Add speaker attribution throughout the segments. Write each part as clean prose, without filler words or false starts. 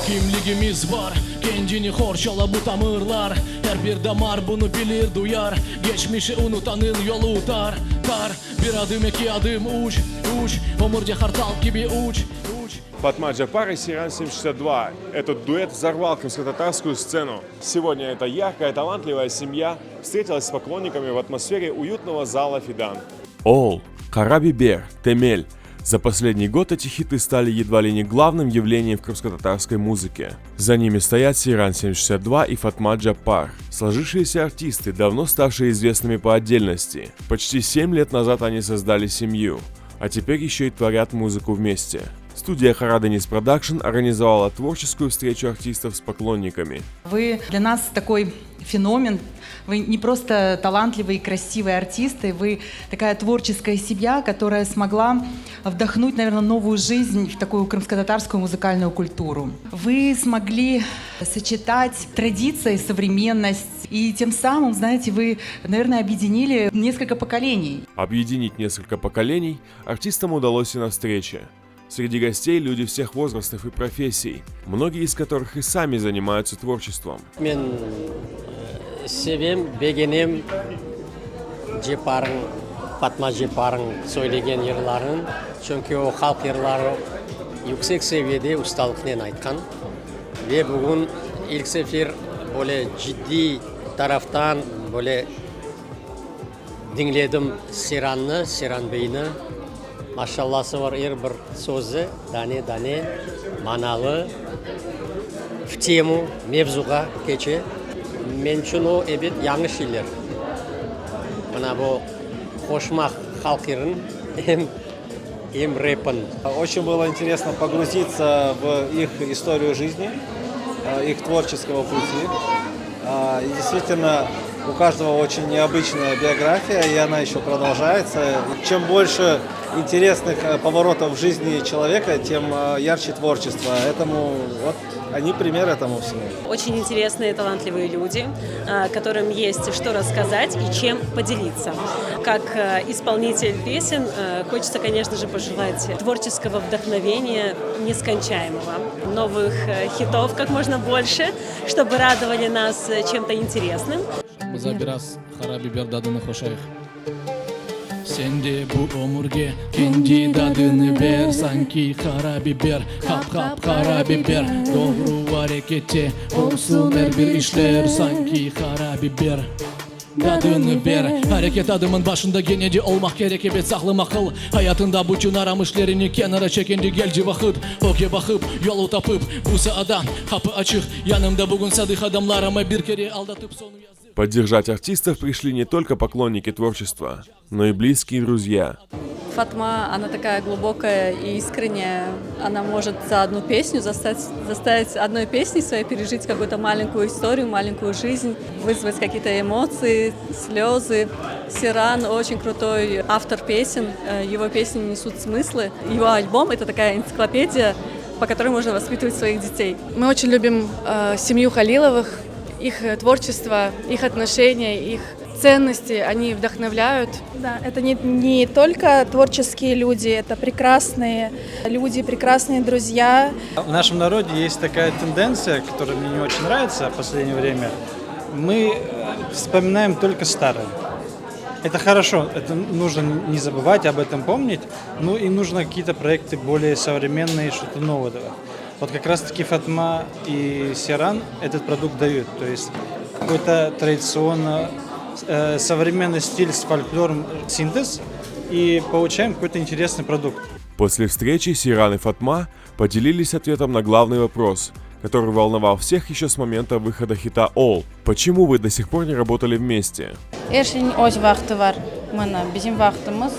Speaker 1: Kimligimiz var, gencini hor çalı bu tamırlar. Her bir damar bunu bilir duyar. Geçmişi unutanın yolu dar, dar. Bir adım iki adım uç, uç. Omurca hartal gibi uç, uç.
Speaker 2: Фатма Джапар и Сиран 762. Этот дуэт взорвал крымско-татарскую сцену. Сегодня эта яркая, талантливая семья встретилась с поклонниками в атмосфере уютного зала Фидан. All, Карабибер, Темель. За последний год эти хиты стали едва ли не главным явлением в крымско-татарской музыке. За ними стоят Сиран 762 и Фатма Джапар. Сложившиеся артисты, давно ставшие известными по отдельности. Почти 7 лет назад они создали семью, а теперь еще и творят музыку вместе. Студия Хараденис Продакшн организовала творческую встречу артистов с поклонниками.
Speaker 3: Вы для нас такой феномен. Вы не просто талантливые и красивые артисты, вы такая творческая семья, которая смогла вдохнуть, наверное, новую жизнь в такую крымско-татарскую музыкальную культуру. Вы смогли сочетать традиции, современность, и тем самым, знаете, вы, наверное, объединили несколько поколений.
Speaker 2: Объединить несколько поколений артистам удалось и на встрече. Среди гостей люди всех возрастов и профессий, многие из которых и сами занимаются творчеством.
Speaker 4: Мен sevem, beğenim Джапардың, Фатма Джапардың söylеген yırların. Çünkü o halk yırları yüksek seviyede ustalıkla айтқан. Ve bugün ilk sefer böyle ciddi taraftan böyle dinledim Siran'ı, Siran Bey'ini. Maşallahı var bir sözü, dane, manalı, в temu, mevzuga geçe. Men için o evet yanlış şeyler. Bana bu hoşmak halk yerin hem рэпен.
Speaker 5: Очень было интересно погрузиться в их историю жизни, их творческого пути. И действительно, у каждого очень необычная биография, и она еще продолжается. Чем больше интересных поворотов в жизни человека, тем ярче творчество. Этому вот они пример этому всему.
Speaker 6: Очень интересные, талантливые люди, которым есть что рассказать и чем поделиться. Как исполнитель песен хочется, конечно же, пожелать творческого вдохновения нескончаемого, новых хитов как можно больше, чтобы радовали нас чем-то интересным.
Speaker 1: Bize biraz Karabiber dadını hoşayıq. Sen de bu omurge kendi dadını ver. Sanki karabiber, kap karabiber. Doğru harekette olsun her bir işler. Sanki karabiber dadını ver. Hareket adımın başında geneci olmak gerek, evet sağlam akıl. Hayatında bütün aramışlarını kenara çekendi gelci vakit. Oke bakıp yolu tapıp bu sağdan kapı açık. Yanımda bugün sadık adamlarımı bir kere aldatıp sonu yazıp.
Speaker 2: Поддержать артистов пришли не только поклонники творчества, но и близкие друзья.
Speaker 7: Фатма, она такая глубокая и искренняя. Она может за одну песню заставить одной песней своей пережить какую-то маленькую историю, маленькую жизнь, вызвать какие-то эмоции, слезы. Сиран очень крутой автор песен, его песни несут смыслы. Его альбом — это такая энциклопедия, по которой можно воспитывать своих детей. Мы очень любим семью Халиловых, их творчество, их отношения, их ценности, они вдохновляют.
Speaker 8: Да, это не только творческие люди, это прекрасные люди, прекрасные друзья.
Speaker 9: В нашем народе есть такая тенденция, которая мне не очень нравится в последнее время. Мы вспоминаем только старое. Это хорошо, это нужно не забывать, об этом помнить, ну и нужно какие-то проекты более современные, что-то новое давать. Вот как раз-таки Фатма и Сиран этот продукт дают, то есть какой-то традиционно современный стиль с фольклором, синтез, и получаем какой-то интересный продукт.
Speaker 2: После встречи Сиран и Фатма поделились ответом на главный вопрос, который волновал всех еще с момента выхода хита All. Почему вы до сих пор не работали вместе?
Speaker 10: Эршин өз вақыты бар. Мына bizim вақытымыз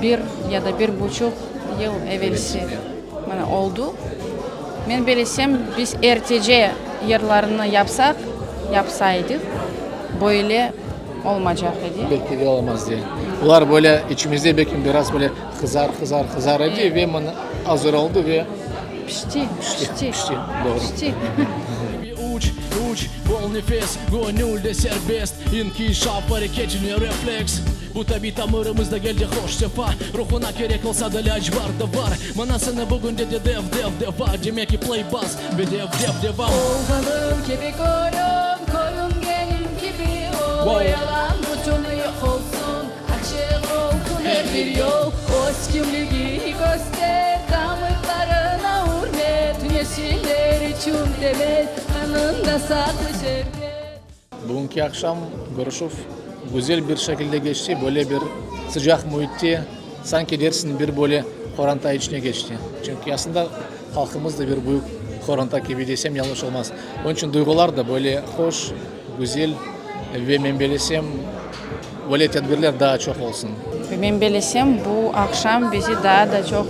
Speaker 10: bir ya da 1,5 yıl evvelsi oldu. Ben bilsem biz ertece yerlerini yapsaydık böyle olmayacak idi.
Speaker 11: Belki de olamaz diye. Bunlar böyle içimizde belki biraz böyle kızar idi ve hazır oldu ve
Speaker 10: pişti.
Speaker 11: Doğru.
Speaker 1: Uç, güç, bol nefes, gönülde serbest. İnkişaf hareketine refleks. Bu tabi tamırımızda geldi hoş sefa. Ruhuna gerek olsa da ilaç var da var. Manasını bugün dedi dev var. Demek ki play bass ve dev devam.
Speaker 12: Oğlanım gibi koyun gelin gibi ol. Yalan bütünü yok olsun, açık olsun her bir yol. Öz kimliğini göster, damarlarına hürmet. Yeşiller için demet, kanında saklı şerbet.
Speaker 11: Bugünkü akşam görüşüp güzel bir şekilde geçti. Böyle bir sıcak muhitte sanki dersin bir böyle horanta içine geçti. Çünkü aslında halkımız da bir büyük horanta gibi desem yanlış olmaz. Onun için duygular da böyle hoş, güzel ve ben bilesem böyle tedbirler daha çok olsun.
Speaker 10: Ben bilesem bu akşam bizi daha da çok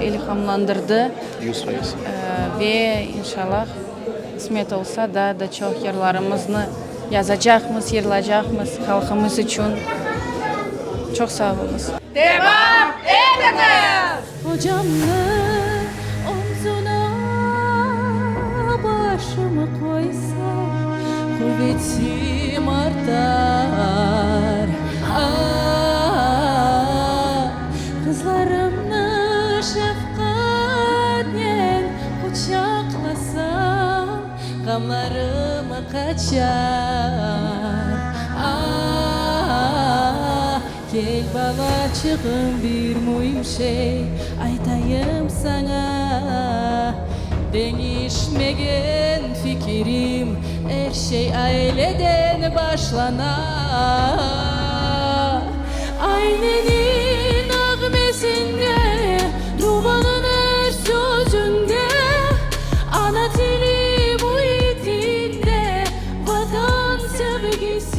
Speaker 10: ilhamlandırdı.
Speaker 11: 100%.
Speaker 10: Ve inşallah kısmet olsa daha da çok yerlerimizni yazacağımız, yırılacağımız halkımız için. Çok sağ olunuz.
Speaker 12: Devam ediniz.
Speaker 7: Hocamlı omzuna başımı koysam kuvvetim artar. Kızlarımı şefkatle kucaklasam gamlarımı kaçar. Gel balacığım bir mühim şey aytayım sana. Değişmegen fikrim her şey aileden başlanar. Ailenin ağmesinde, dumanın her sözünde, ana dili muhitinde, vatan sevgisi